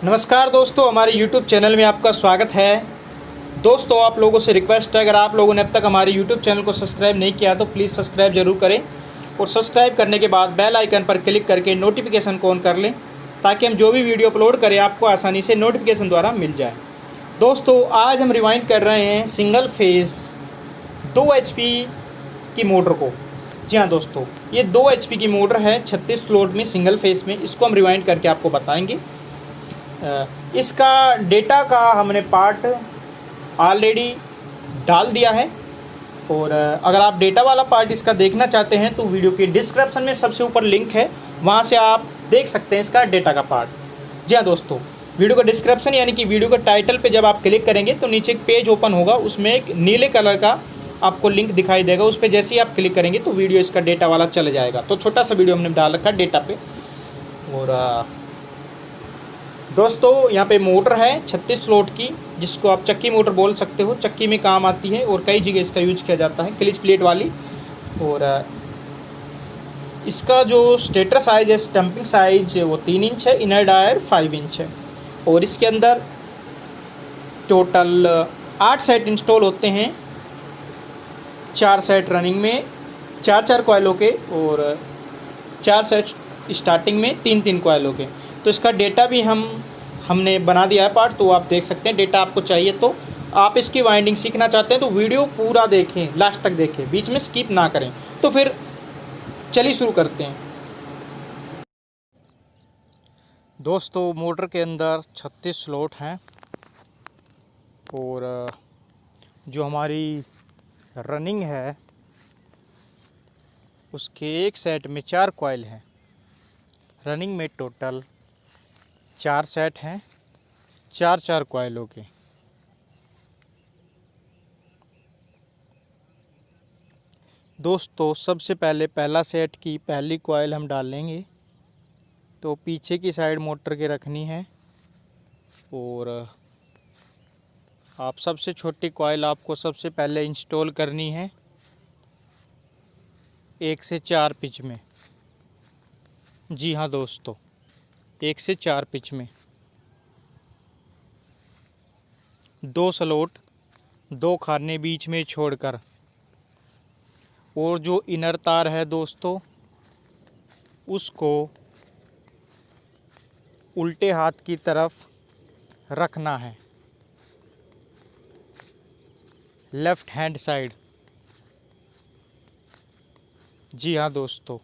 नमस्कार दोस्तों, हमारे YouTube चैनल में आपका स्वागत है। दोस्तों, आप लोगों से रिक्वेस्ट है, अगर आप लोगों ने अब तक हमारे YouTube चैनल को सब्सक्राइब नहीं किया तो प्लीज़ सब्सक्राइब ज़रूर करें और सब्सक्राइब करने के बाद बेल आइकन पर क्लिक करके नोटिफिकेशन को ऑन कर लें ताकि हम जो भी वीडियो अपलोड करें आपको आसानी से नोटिफिकेशन द्वारा मिल जाए। दोस्तों, आज हम रिवाइंड कर रहे हैं सिंगल फेस 2 HP की मोटर को। जी हाँ दोस्तों, ये 2 HP की मोटर है 36 स्लॉट में सिंगल फेस में। इसको हम रिवाइंड करके आपको बताएंगे। इसका डेटा का हमने पार्ट ऑलरेडी डाल दिया है और अगर आप डेटा वाला पार्ट इसका देखना चाहते हैं तो वीडियो के डिस्क्रिप्शन में सबसे ऊपर लिंक है, वहाँ से आप देख सकते हैं इसका डेटा का पार्ट। जी हाँ दोस्तों, वीडियो का डिस्क्रिप्शन यानी कि वीडियो के टाइटल पे जब आप क्लिक करेंगे तो नीचे एक पेज ओपन होगा, उसमें एक नीले कलर का आपको लिंक दिखाई देगा। उस पर जैसे ही आप क्लिक करेंगे तो वीडियो इसका डेटा वाला चले जाएगा। तो छोटा सा वीडियो हमने डाल रखा है डेटा पे। और दोस्तों, यहाँ पे मोटर है 36 स्लॉट की, जिसको आप चक्की मोटर बोल सकते हो। चक्की में काम आती है और कई जगह इसका यूज किया जाता है, क्लिच प्लेट वाली। और इसका जो स्टेटर साइज है, स्टम्पिंग साइज, वो 3 इंच है, इनर डायर 5 इंच है। और इसके अंदर टोटल 8 सेट इंस्टॉल होते हैं। 4 सेट रनिंग में 4 कॉइलों के और 4 सेट स्टार्टिंग में 3 कॉइलों के। तो इसका डेटा भी हमने बना दिया है पार्ट, तो आप देख सकते हैं। डेटा आपको चाहिए तो आप इसकी वाइंडिंग सीखना चाहते हैं तो वीडियो पूरा देखें, लास्ट तक देखें, बीच में स्किप ना करें। तो फिर चलिए शुरू करते हैं। दोस्तों, मोटर के अंदर 36 स्लॉट हैं और जो हमारी रनिंग है उसके एक सेट में 4 कॉइल हैं। रनिंग में टोटल 4 सेट हैं, 4 कॉइलों के। दोस्तों, सबसे पहले पहला सेट की पहली कॉइल हम डालेंगे तो पीछे की साइड मोटर के रखनी है। और आप सबसे छोटी कॉइल आपको सबसे पहले इंस्टॉल करनी है 1 से 4 पिच में। जी हाँ दोस्तों, 1 से 4 पिच में 2 स्लॉट 2 खाने बीच में छोड़कर। और जो इनर तार है दोस्तों, उसको उल्टे हाथ की तरफ रखना है, लेफ्ट हैंड साइड। जी हाँ दोस्तों,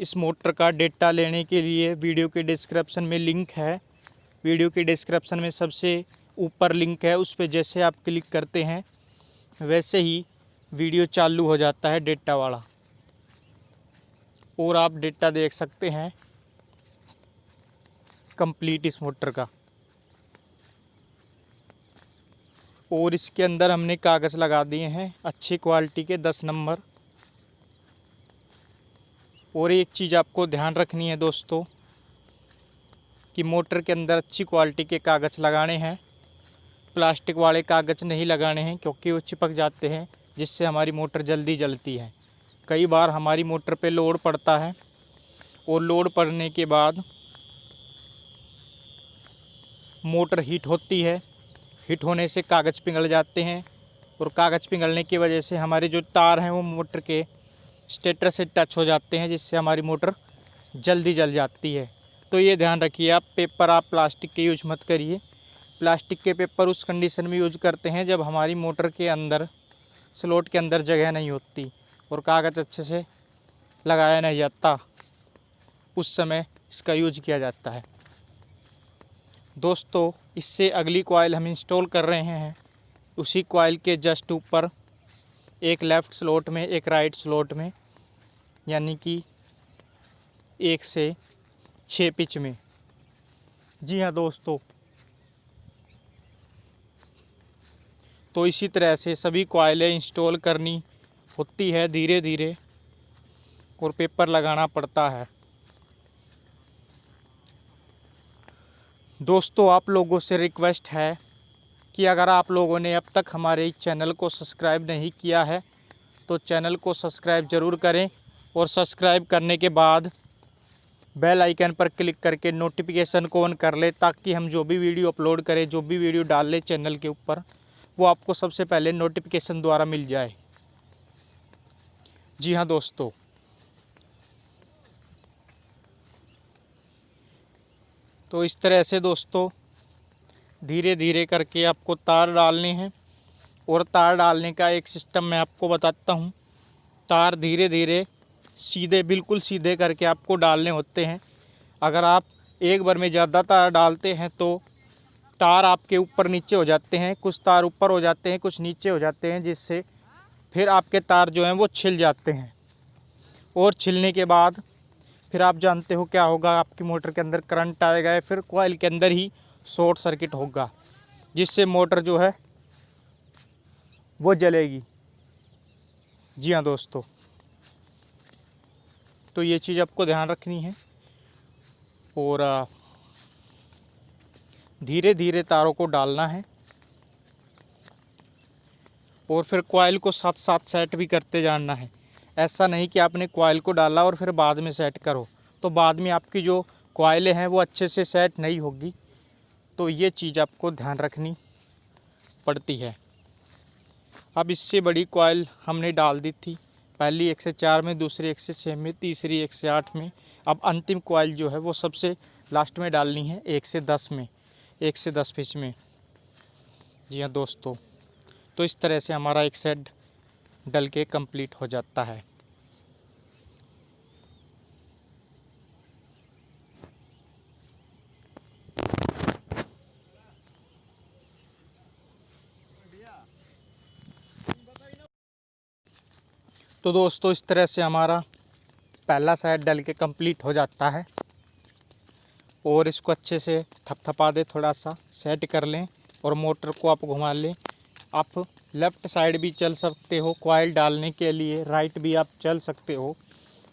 इस मोटर का डेटा लेने के लिए वीडियो के डिस्क्रिप्शन में लिंक है। वीडियो के डिस्क्रिप्शन में सबसे ऊपर लिंक है, उस पर जैसे आप क्लिक करते हैं वैसे ही वीडियो चालू हो जाता है डेटा वाला और आप डेटा देख सकते हैं कंप्लीट इस मोटर का। और इसके अंदर हमने कागज़ लगा दिए हैं अच्छी क्वालिटी के 10 नंबर। और एक चीज़ आपको ध्यान रखनी है दोस्तों कि मोटर के अंदर अच्छी क्वालिटी के कागज़ लगाने हैं, प्लास्टिक वाले कागज़ नहीं लगाने हैं, क्योंकि वो चिपक जाते हैं, जिससे हमारी मोटर जल्दी जलती है। कई बार हमारी मोटर पे लोड पड़ता है और लोड पड़ने के बाद मोटर हीट होती है। हीट होने से कागज़ पिघल जाते हैं और कागज़ पिघलने की वजह से हमारे जो तार हैं वो मोटर के स्टेटर से टच हो जाते हैं, जिससे हमारी मोटर जल्दी जल जाती है। तो ये ध्यान रखिए, आप पेपर आप प्लास्टिक के यूज मत करिए। प्लास्टिक के पेपर उस कंडीशन में यूज करते हैं जब हमारी मोटर के अंदर स्लॉट के अंदर जगह नहीं होती और कागज़ अच्छे से लगाया नहीं जाता, उस समय इसका यूज किया जाता है। दोस्तों, इससे अगली कॉइल हम इंस्टॉल कर रहे हैं। उसी कॉइल के जस्ट ऊपर एक लेफ़्ट स्लॉट में एक राइट स्लॉट में, यानी कि 1 से 6 पिच में। जी हाँ दोस्तों, तो इसी तरह से सभी कॉइलें इंस्टॉल करनी होती है धीरे धीरे और पेपर लगाना पड़ता है। दोस्तों, आप लोगों से रिक्वेस्ट है कि अगर आप लोगों ने अब तक हमारे चैनल को सब्सक्राइब नहीं किया है तो चैनल को सब्सक्राइब ज़रूर करें और सब्सक्राइब करने के बाद बेल आइकन पर क्लिक करके नोटिफिकेशन को ऑन कर ले, ताकि हम जो भी वीडियो अपलोड करें, जो भी वीडियो डाल लें चैनल के ऊपर, वो आपको सबसे पहले नोटिफिकेशन द्वारा मिल जाए। जी हाँ दोस्तों, तो इस तरह से दोस्तों धीरे धीरे करके आपको तार डालने हैं। और तार डालने का एक सिस्टम मैं आपको बताता हूँ। तार धीरे धीरे सीधे, बिल्कुल सीधे करके आपको डालने होते हैं। अगर आप एक बार में ज़्यादा तार डालते हैं तो तार आपके ऊपर नीचे हो जाते हैं, कुछ तार ऊपर हो जाते हैं, कुछ नीचे हो जाते हैं, जिससे फिर आपके तार जो हैं वो छिल जाते हैं। और छिलने के बाद फिर आप जानते हो क्या होगा, आपकी मोटर के अंदर करंट आएगा या फिर कॉइल के अंदर ही शॉर्ट सर्किट होगा, जिससे मोटर जो है वो जलेगी। जी हाँ दोस्तों, तो ये चीज़ आपको ध्यान रखनी है। और धीरे धीरे तारों को डालना है और फिर कॉइल को साथ साथ सेट भी करते जाना है। ऐसा नहीं कि आपने कॉइल को डाला और फिर बाद में सेट करो, तो बाद में आपकी जो कॉइलें हैं वो अच्छे से सेट नहीं होगी। तो ये चीज़ आपको ध्यान रखनी पड़ती है। अब इससे बड़ी कॉइल हमने डाल दी थी, पहली 1 से 4 में, दूसरी 1 से 6 में, तीसरी 1 से 8 में। अब अंतिम कॉइल जो है वो सबसे लास्ट में डालनी है, 1 से 10 में, 1 से 10 पिच में। जी हाँ दोस्तों, तो इस तरह से हमारा एक सेट डल के कंप्लीट हो जाता है। तो दोस्तों इस तरह से हमारा पहला सेट डल के कंप्लीट हो जाता है। और इसको अच्छे से थपथपा दे, थोड़ा सा सेट कर लें और मोटर को आप घुमा लें। आप लेफ़्ट साइड भी चल सकते हो कॉइल डालने के लिए, राइट भी आप चल सकते हो।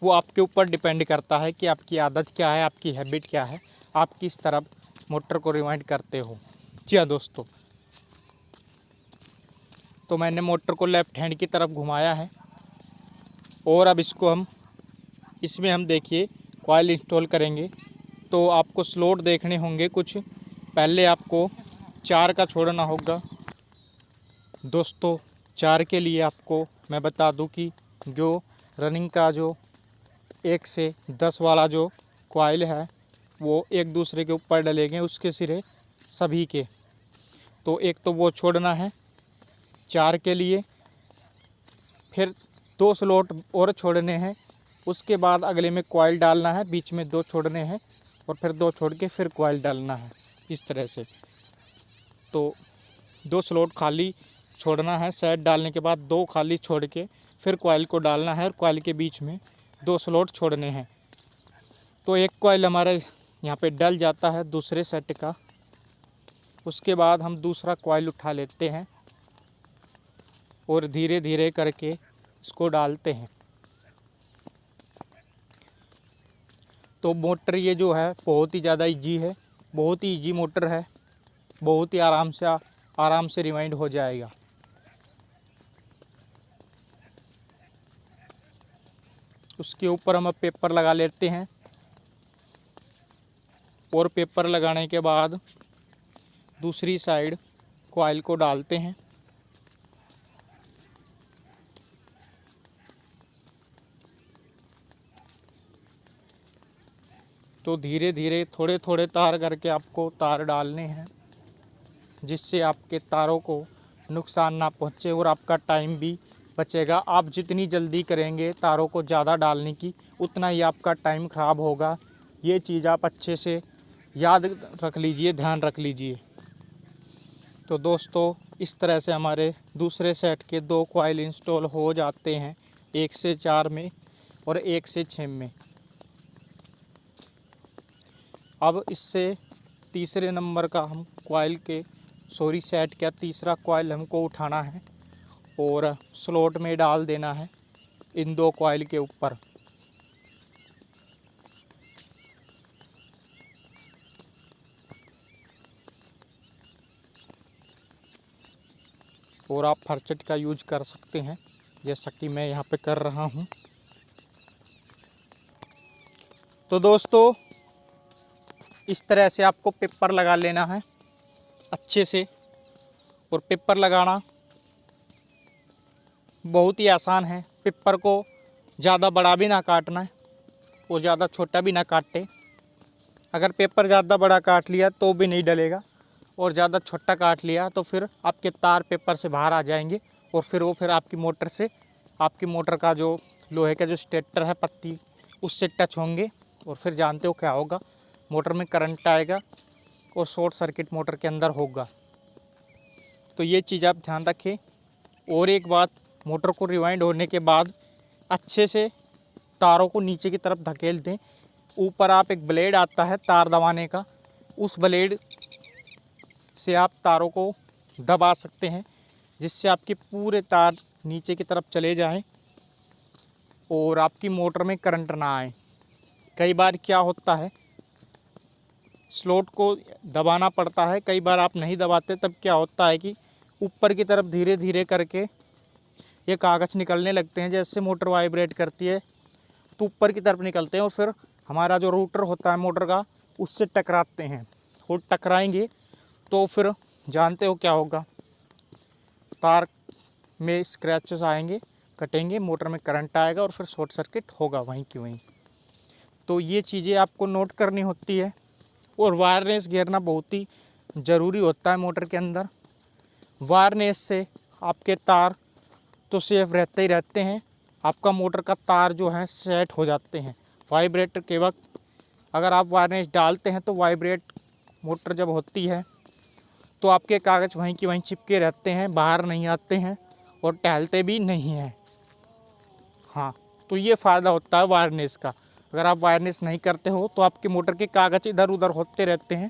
वो आपके ऊपर डिपेंड करता है कि आपकी आदत क्या है, आपकी हैबिट क्या है, आप किस तरफ मोटर को रिवाइंड करते हो। जी हाँ दोस्तों, तो मैंने मोटर को लेफ़्ट हैंड की तरफ घुमाया है। और अब इसमें हम देखिए कॉइल इंस्टॉल करेंगे, तो आपको स्लॉट देखने होंगे कुछ। पहले आपको 4 का छोड़ना होगा दोस्तों। 4 के लिए आपको मैं बता दूं कि जो रनिंग का जो 1 से 10 वाला जो कॉइल है वो एक दूसरे के ऊपर डलेंगे, उसके सिरे सभी के। तो एक तो वो छोड़ना है 4 के लिए, फिर 2 स्लॉट और छोड़ने हैं, उसके बाद अगले में कॉइल डालना है, बीच में 2 छोड़ने हैं और फिर 2 छोड़ के फिर कॉइल डालना है, इस तरह से। तो 2 स्लॉट खाली छोड़ना है, सेट डालने के बाद 2 खाली छोड़ के फिर कॉइल को डालना है और कॉइल के बीच में 2 स्लॉट छोड़ने हैं। तो एक कॉइल हमारे यहाँ पे डल जाता है दूसरे सेट का। उसके बाद हम दूसरा कॉइल उठा लेते हैं और धीरे धीरे करके इसको डालते हैं। तो मोटर ये जो है बहुत ही ज़्यादा ईजी है, बहुत ही ईजी मोटर है, बहुत ही आराम से रिवाइंड हो जाएगा। उसके ऊपर हम अब पेपर लगा लेते हैं और पेपर लगाने के बाद दूसरी साइड कॉइल को डालते हैं। तो धीरे धीरे थोड़े थोड़े तार करके आपको तार डालने हैं, जिससे आपके तारों को नुकसान ना पहुँचे और आपका टाइम भी बचेगा। आप जितनी जल्दी करेंगे तारों को ज़्यादा डालने की, उतना ही आपका टाइम ख़राब होगा। ये चीज़ आप अच्छे से याद रख लीजिए, ध्यान रख लीजिए। तो दोस्तों इस तरह से हमारे दूसरे सेट के 2 कॉइल इंस्टॉल हो जाते हैं, 1 से 4 में और 1 से 6 में। अब इससे तीसरे नंबर का हम कॉइल के सेट का तीसरा कॉइल हमको उठाना है और स्लॉट में डाल देना है इन 2 कॉइल के ऊपर। और आप फरचट का यूज कर सकते हैं, जैसा कि मैं यहाँ पे कर रहा हूँ। तो दोस्तों इस तरह से आपको पेपर लगा लेना है अच्छे से। और पेपर लगाना बहुत ही आसान है। पेपर को ज़्यादा बड़ा भी ना काटना है और ज़्यादा छोटा भी ना काटे। अगर पेपर ज़्यादा बड़ा काट लिया तो भी नहीं डलेगा, और ज़्यादा छोटा काट लिया तो फिर आपके तार पेपर से बाहर आ जाएंगे और फिर आपकी मोटर से, आपकी मोटर का जो लोहे का जो स्टेटर है पत्ती, उससे टच होंगे और फिर जानते हो क्या होगा, मोटर में करंट आएगा और शॉर्ट सर्किट मोटर के अंदर होगा। तो ये चीज़ आप ध्यान रखें। और एक बात, मोटर को रिवाइंड होने के बाद अच्छे से तारों को नीचे की तरफ धकेल दें। ऊपर आप एक ब्लेड आता है तार दबाने का, उस ब्लेड से आप तारों को दबा सकते हैं, जिससे आपके पूरे तार नीचे की तरफ चले जाएं और आपकी मोटर में करंट ना आए। कई बार क्या होता है, स्लॉट को दबाना पड़ता है, कई बार आप नहीं दबाते, तब क्या होता है कि ऊपर की तरफ धीरे धीरे करके ये कागज़ निकलने लगते हैं। जैसे मोटर वाइब्रेट करती है तो ऊपर की तरफ निकलते हैं और फिर हमारा जो रोटर होता है मोटर का, उससे टकराते हैं। और टकराएंगे तो फिर जानते हो क्या होगा, तार में स्क्रैचेस आएंगे, कटेंगे, मोटर में करंट आएगा और फिर शॉर्ट सर्किट होगा वहीं की वहीं। तो ये चीज़ें आपको नोट करनी होती है। और वायरनेस घेरना बहुत ही ज़रूरी होता है मोटर के अंदर। वायरनेस से आपके तार तो सेफ रहते ही रहते हैं, आपका मोटर का तार जो है सेट हो जाते हैं। वाइब्रेटर के वक्त अगर आप वायरनेस डालते हैं तो वाइब्रेट मोटर जब होती है तो आपके कागज़ वहीं की वहीं चिपके रहते हैं, बाहर नहीं आते हैं और टहलते भी नहीं हैं। हाँ, तो ये फ़ायदा होता है वायरनेस का। अगर आप वायरनेस नहीं करते हो तो आपके मोटर के कागज़ इधर उधर होते रहते हैं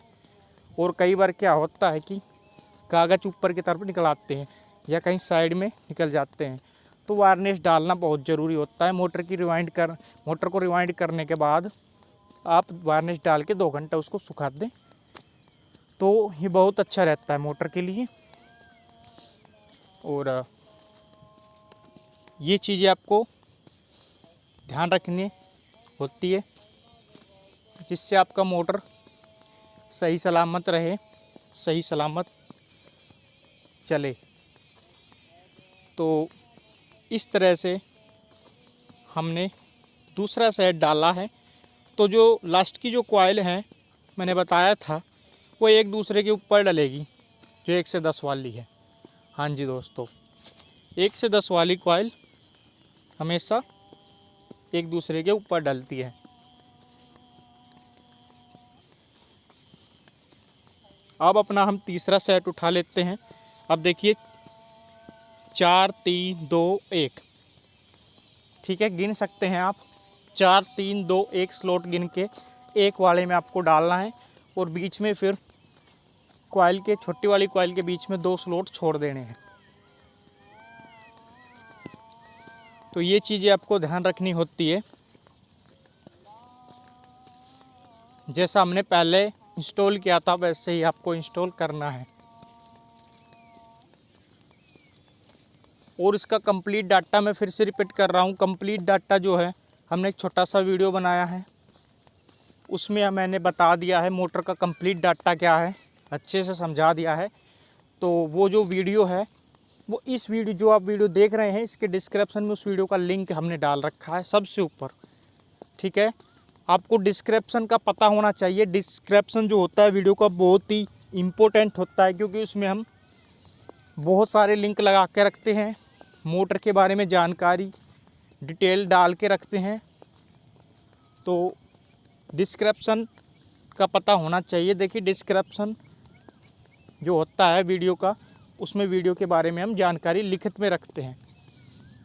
और कई बार क्या होता है कि कागज़ ऊपर की तरफ निकल आते हैं या कहीं साइड में निकल जाते हैं। तो वायरनेस डालना बहुत ज़रूरी होता है। मोटर को रिवाइंड करने के बाद आप वायरनेस डाल के 2 घंटा उसको सुखा दें तो ये बहुत अच्छा रहता है मोटर के लिए। और ये चीज़ें आपको ध्यान रखनी होती है, जिससे आपका मोटर सही सलामत रहे, सही सलामत चले। तो इस तरह से हमने दूसरा सेट डाला है। तो जो लास्ट की जो कॉइल है मैंने बताया था, वो एक दूसरे के ऊपर डलेगी, जो 1 से 10 वाली है। हाँ जी दोस्तों, 1 से 10 वाली कॉइल हमेशा एक दूसरे के ऊपर डलती है। अब अपना हम तीसरा सेट उठा लेते हैं। अब देखिए 4 3 2 1, ठीक है, गिन सकते हैं आप। 4 3 2 1 स्लॉट गिन के एक वाले में आपको डालना है और बीच में फिर कॉइल के, छोटी वाली कॉइल के बीच में 2 स्लॉट छोड़ देने हैं। तो ये चीज़ें आपको ध्यान रखनी होती है। जैसा हमने पहले इंस्टॉल किया था वैसे ही आपको इंस्टॉल करना है। और इसका कंप्लीट डाटा मैं फिर से रिपीट कर रहा हूँ। कंप्लीट डाटा जो है, हमने एक छोटा सा वीडियो बनाया है, उसमें मैंने बता दिया है मोटर का कंप्लीट डाटा क्या है, अच्छे से समझा दिया है। तो वो जो वीडियो है, वो इस वीडियो जो आप वीडियो देख रहे हैं, इसके डिस्क्रिप्शन में उस वीडियो का लिंक हमने डाल रखा है सबसे ऊपर, ठीक है। आपको डिस्क्रिप्शन का पता होना चाहिए। डिस्क्रिप्शन जो होता है वीडियो का बहुत ही इम्पोर्टेंट होता है, क्योंकि उसमें हम बहुत सारे लिंक लगा के रखते हैं, मोटर के बारे में जानकारी डिटेल डाल के रखते हैं। तो डिस्क्रिप्शन का पता होना चाहिए। देखिए डिस्क्रिप्शन जो होता है वीडियो का, उसमें वीडियो के बारे में हम जानकारी लिखित में रखते हैं।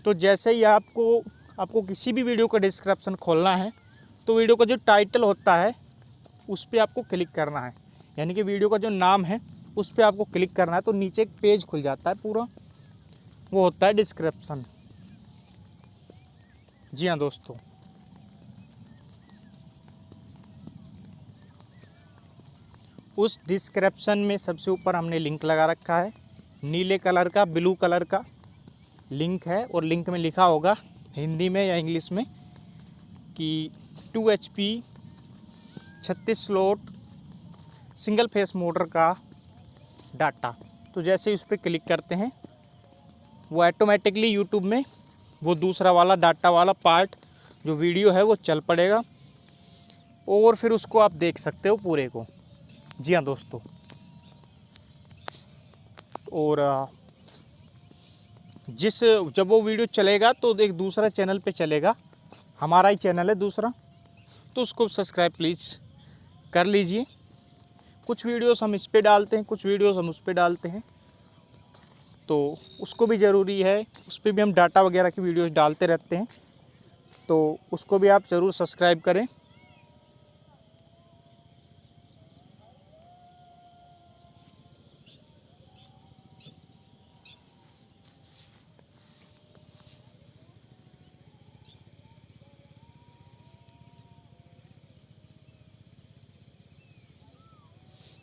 तो जैसे ही आपको किसी भी वीडियो का डिस्क्रिप्शन खोलना है तो वीडियो का जो टाइटल होता है उस पर आपको क्लिक करना है, यानी कि वीडियो का जो नाम है उस पर आपको क्लिक करना है। तो नीचे एक पेज खुल जाता है पूरा, वो होता है डिस्क्रिप्शन। जी हाँ दोस्तों, उस डिस्क्रिप्शन में सबसे ऊपर हमने लिंक लगा रखा है नीले कलर का, ब्लू कलर का, लिंक है और लिंक में लिखा होगा हिंदी में या इंग्लिश में कि 2 HP 36 slot single phase motor का डाटा। तो जैसे ही उस पर क्लिक करते हैं वो ऑटोमेटिकली यूट्यूब में वो दूसरा वाला डाटा वाला पार्ट जो वीडियो है वो चल पड़ेगा और फिर उसको आप देख सकते हो पूरे को। जी हाँ दोस्तों, और जब वो वीडियो चलेगा तो एक दूसरा चैनल पे चलेगा, हमारा ही चैनल है दूसरा, तो उसको सब्सक्राइब प्लीज़ कर लीजिए। कुछ वीडियोस हम इस पे डालते हैं, कुछ वीडियोस हम उस पे डालते हैं, तो उसको भी ज़रूरी है, उस पर भी हम डाटा वगैरह की वीडियोस डालते रहते हैं, तो उसको भी आप ज़रूर सब्सक्राइब करें।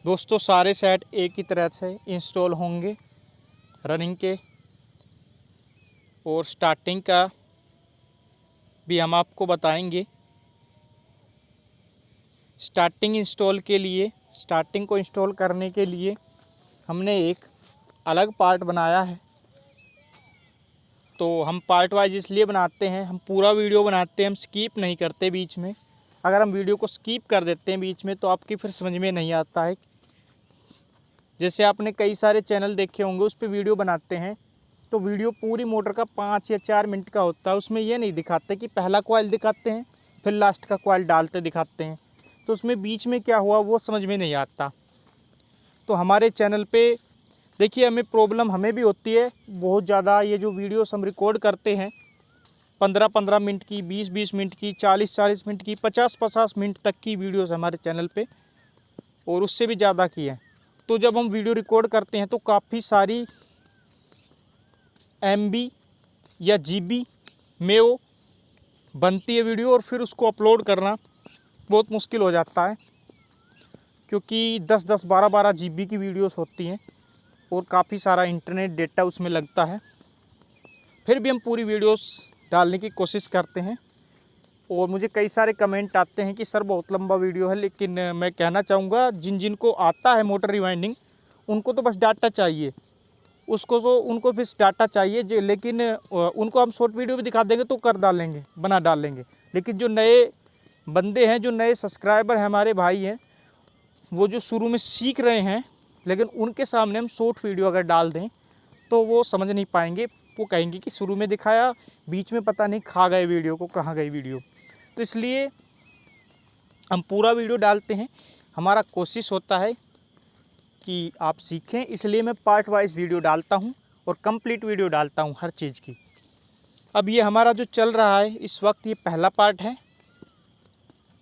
दोस्तों सारे सेट एक ही तरह से इंस्टॉल होंगे रनिंग के, और स्टार्टिंग का भी हम आपको बताएंगे। स्टार्टिंग को इंस्टॉल करने के लिए हमने एक अलग पार्ट बनाया है। तो हम पार्ट वाइज इसलिए बनाते हैं, हम पूरा वीडियो बनाते हैं, हम स्किप नहीं करते बीच में। अगर हम वीडियो को स्किप कर देते हैं बीच में तो आपकी फिर समझ में नहीं आता है। जैसे आपने कई सारे चैनल देखे होंगे, उस पर वीडियो बनाते हैं तो वीडियो पूरी मोटर का 5 या 4 मिनट का होता है। उसमें ये नहीं दिखाते कि पहला कॉइल दिखाते हैं फिर लास्ट का कॉइल डालते दिखाते हैं, तो उसमें बीच में क्या हुआ वो समझ में नहीं आता। तो हमारे चैनल पे देखिए, हमें प्रॉब्लम हमें भी होती है बहुत ज़्यादा। ये जो वीडियोस हम रिकॉर्ड करते हैं 15-15 मिनट की, 20-20 मिनट की, 40-40 मिनट की, 50-50 मिनट तक की वीडियोस हमारे चैनल पे, और उससे भी ज़्यादा की है। तो जब हम वीडियो रिकॉर्ड करते हैं तो काफ़ी सारी MB या GB में वो बनती है वीडियो, और फिर उसको अपलोड करना बहुत मुश्किल हो जाता है, क्योंकि 10-10, 12-12 GB की वीडियोस होती हैं और काफ़ी सारा इंटरनेट डेटा उसमें लगता है। फिर भी हम पूरी वीडियोस डालने की कोशिश करते हैं, और मुझे कई सारे कमेंट आते हैं कि सर बहुत लंबा वीडियो है। लेकिन मैं कहना चाहूँगा जिनको आता है मोटर रिवाइंडिंग उनको तो बस डाटा चाहिए, उनको बस डाटा चाहिए जो, लेकिन उनको हम शॉर्ट वीडियो भी दिखा देंगे तो कर डालेंगे, बना डालेंगे। लेकिन जो नए बंदे हैं, जो नए सब्सक्राइबर हैं, हमारे भाई हैं, वो जो शुरू में सीख रहे हैं, लेकिन उनके सामने हम शॉर्ट वीडियो अगर डाल दें तो वो समझ नहीं पाएंगे। वो कहेंगे कि शुरू में दिखाया, बीच में पता नहीं खा गए वीडियो को, कहाँ गई वीडियो। तो इसलिए हम पूरा वीडियो डालते हैं, हमारा कोशिश होता है कि आप सीखें, इसलिए मैं पार्ट वाइज वीडियो डालता हूं और कंप्लीट वीडियो डालता हूं हर चीज़ की। अब ये हमारा जो चल रहा है इस वक्त, ये पहला पार्ट है।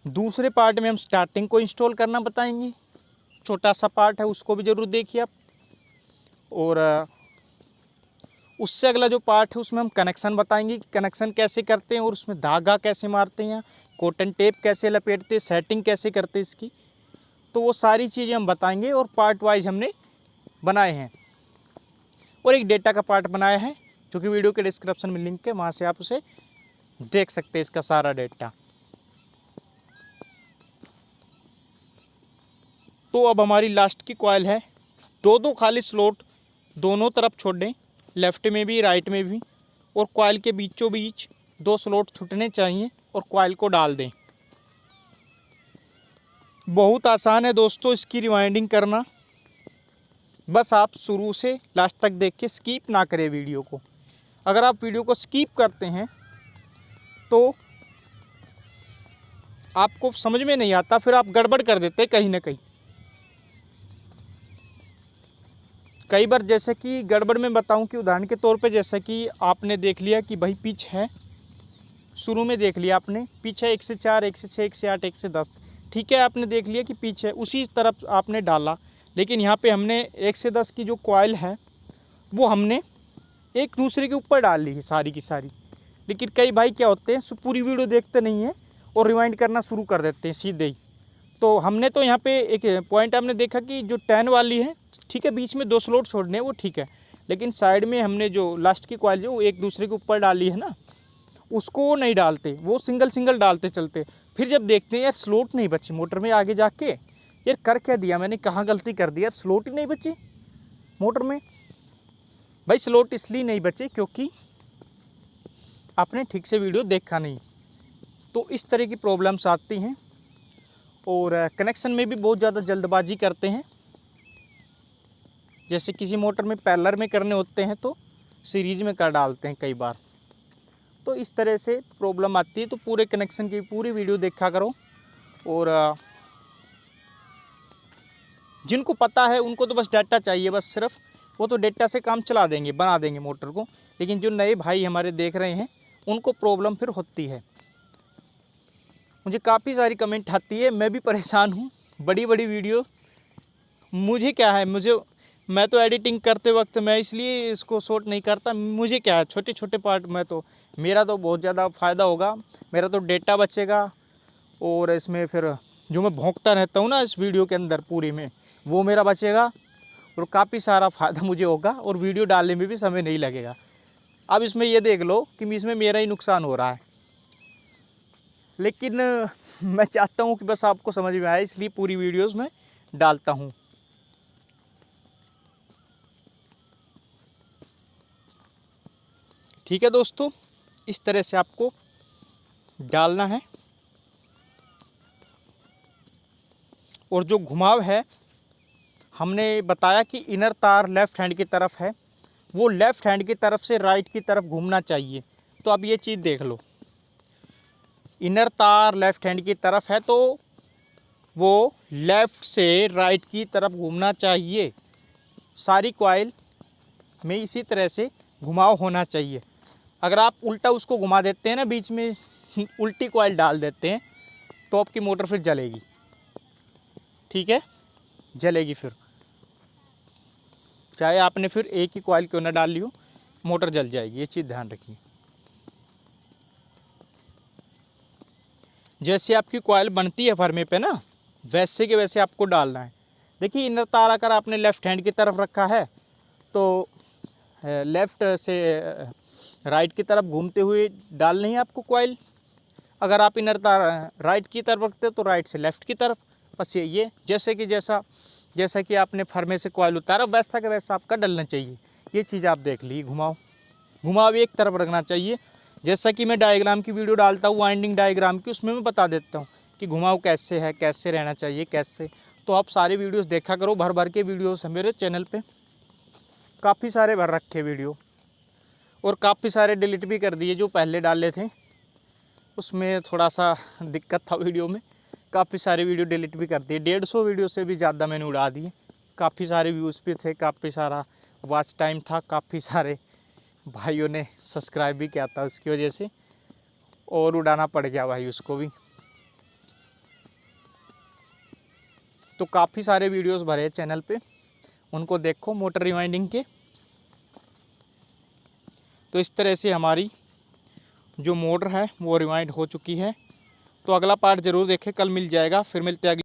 दूसरे पार्ट में हम स्टार्टिंग को इंस्टॉल करना बताएंगे, छोटा सा पार्ट है, उसको भी ज़रूर देखिए आप। और उससे अगला जो पार्ट है उसमें हम कनेक्शन बताएंगे कि कनेक्शन कैसे करते हैं, और उसमें धागा कैसे मारते हैं, कॉटन टेप कैसे लपेटते हैं, सेटिंग कैसे करते हैं इसकी। तो वो सारी चीज़ें हम बताएंगे, और पार्ट वाइज हमने बनाए हैं। और एक डेटा का पार्ट बनाया है जो कि वीडियो के डिस्क्रिप्शन में लिंक है, वहाँ से आप उसे देख सकते हैं, इसका सारा डेटा। तो अब हमारी लास्ट की कॉइल है, दो खाली स्लॉट दोनों तरफ छोड़ दें, लेफ़्ट में भी राइट में भी, और कॉइल के बीचों बीच 2 स्लॉट छूटने चाहिए, और कॉइल को डाल दें। बहुत आसान है दोस्तों इसकी रिवाइंडिंग करना, बस आप शुरू से लास्ट तक देख के स्किप ना करें वीडियो को। अगर आप वीडियो को स्किप करते हैं तो आपको समझ में नहीं आता, फिर आप गड़बड़ कर देते हैं कहीं ना कहीं। कई बार जैसे कि गड़बड़ में बताऊं कि उदाहरण के तौर पे, जैसे कि आपने देख लिया कि भाई पिच है, शुरू में देख लिया आपने पिच है 1 से 4, 1 से 6, 1 से 8, 1 से 10, ठीक है, आपने देख लिया कि पिच है, उसी तरफ आपने डाला। लेकिन यहाँ पे हमने 1 से 10 की जो कॉइल है वो हमने एक दूसरे के ऊपर डाल ली है सारी की सारी। लेकिन कई भाई क्या होते हैं, पूरी वीडियो देखते नहीं हैं और रिवाइंड करना शुरू कर देते हैं सीधे ही। तो हमने तो यहाँ पे एक पॉइंट हमने देखा कि जो 10 वाली है, ठीक है, बीच में 2 स्लॉट छोड़ने हैं, वो ठीक है। लेकिन साइड में हमने जो लास्ट की कॉइल जो एक दूसरे के ऊपर डाली है ना, उसको नहीं डालते, वो सिंगल सिंगल डालते चलते। फिर जब देखते हैं यार स्लॉट नहीं बची मोटर में, आगे जाके यार कर क्या दिया मैंने, कहाँ गलती कर दी यार, स्लॉट ही नहीं बची मोटर में। भाई स्लॉट इसलिए नहीं बचे क्योंकि आपने ठीक से वीडियो देखा नहीं। तो इस तरह की प्रॉब्लम्स आती हैं। और कनेक्शन में भी बहुत ज़्यादा जल्दबाजी करते हैं। जैसे किसी मोटर में पैरेलल में करने होते हैं तो सीरीज में कर डालते हैं कई बार। तो इस तरह से प्रॉब्लम आती है। तो पूरे कनेक्शन की पूरी वीडियो देखा करो। और जिनको पता है उनको तो बस डाटा चाहिए, बस सिर्फ वो तो डेटा से काम चला देंगे, बना देंगे मोटर को। लेकिन जो नए भाई हमारे देख रहे हैं उनको प्रॉब्लम फिर होती है। मुझे काफ़ी सारी कमेंट आती है, मैं भी परेशान हूँ। बड़ी बड़ी वीडियो मुझे क्या है, मैं तो एडिटिंग करते वक्त मैं इसलिए इसको शॉर्ट नहीं करता। मुझे क्या है, छोटे छोटे पार्ट में तो मेरा तो बहुत ज़्यादा फ़ायदा होगा, मेरा तो डेटा बचेगा। और इसमें फिर जो मैं भौंकता रहता हूँ ना इस वीडियो के अंदर पूरी में, वो मेरा बचेगा और काफ़ी सारा फ़ायदा मुझे होगा और वीडियो डालने में भी समय नहीं लगेगा। अब इसमें ये देख लो कि इसमें मेरा ही नुकसान हो रहा है, लेकिन मैं चाहता हूँ कि बस आपको समझ में आए, इसलिए पूरी वीडियोस में डालता हूँ। ठीक है दोस्तों, इस तरह से आपको डालना है। और जो घुमाव है हमने बताया कि इनर तार लेफ़्ट हैंड की तरफ है, वो लेफ़्ट हैंड की तरफ से राइट की तरफ घूमना चाहिए। तो अब ये चीज़ देख लो, इनर तार लेफ़्ट हैंड की तरफ है तो वो लेफ़्ट से राइट की तरफ घूमना चाहिए। सारी कॉइल में इसी तरह से घुमाव होना चाहिए। अगर आप उल्टा उसको घुमा देते हैं ना, बीच में उल्टी कॉइल डाल देते हैं, तो आपकी मोटर फिर जलेगी। ठीक है, जलेगी फिर, चाहे आपने फिर एक ही कॉइल क्यों ना डाल ली हो, मोटर जल जाएगी। ये चीज़ ध्यान रखिए। जैसे आपकी कॉइल बनती है फर्मे पे ना, वैसे के वैसे आपको डालना है। देखिए इनर तार अगर आपने लेफ़्ट हैंड की तरफ रखा है तो लेफ़्ट से राइट की तरफ घूमते हुए डालनी है आपको कॉइल। अगर आप इनर तार राइट की तरफ रखते हो तो राइट से लेफ़्ट की तरफ। बस ये जैसे कि जैसा कि आपने फर्मे से कॉइल उतारा वैसा का वैसा आपका डलना चाहिए। ये चीज़ आप देख ली। घुमाव एक तरफ रखना चाहिए। जैसा कि मैं डायग्राम की वीडियो डालता हूँ, वाइंडिंग डायग्राम की, उसमें मैं बता देता हूँ कि घुमाव कैसे है, कैसे रहना चाहिए, कैसे। तो आप सारे वीडियोस देखा करो, भर भर के वीडियोस हैं मेरे चैनल पे, काफ़ी सारे भर रखे वीडियो। और काफ़ी सारे डिलीट भी कर दिए जो पहले डाले थे, उसमें थोड़ा सा दिक्कत था वीडियो में। काफ़ी सारे वीडियो डिलीट भी कर दिए, 150 वीडियो से भी ज़्यादा मैंने उड़ा दिए। काफ़ी सारे व्यूज़ भी थे, काफ़ी सारा वॉच टाइम था, काफ़ी सारे भाइयों ने सब्सक्राइब भी किया था उसकी वजह से, और उड़ाना पड़ गया भाई उसको भी। तो काफ़ी सारे वीडियोस भरे चैनल पे, उनको देखो मोटर रिवाइंडिंग के। तो इस तरह से हमारी जो मोटर है वो रिवाइंड हो चुकी है। तो अगला पार्ट ज़रूर देखें, कल मिल जाएगा। फिर मिलते हैं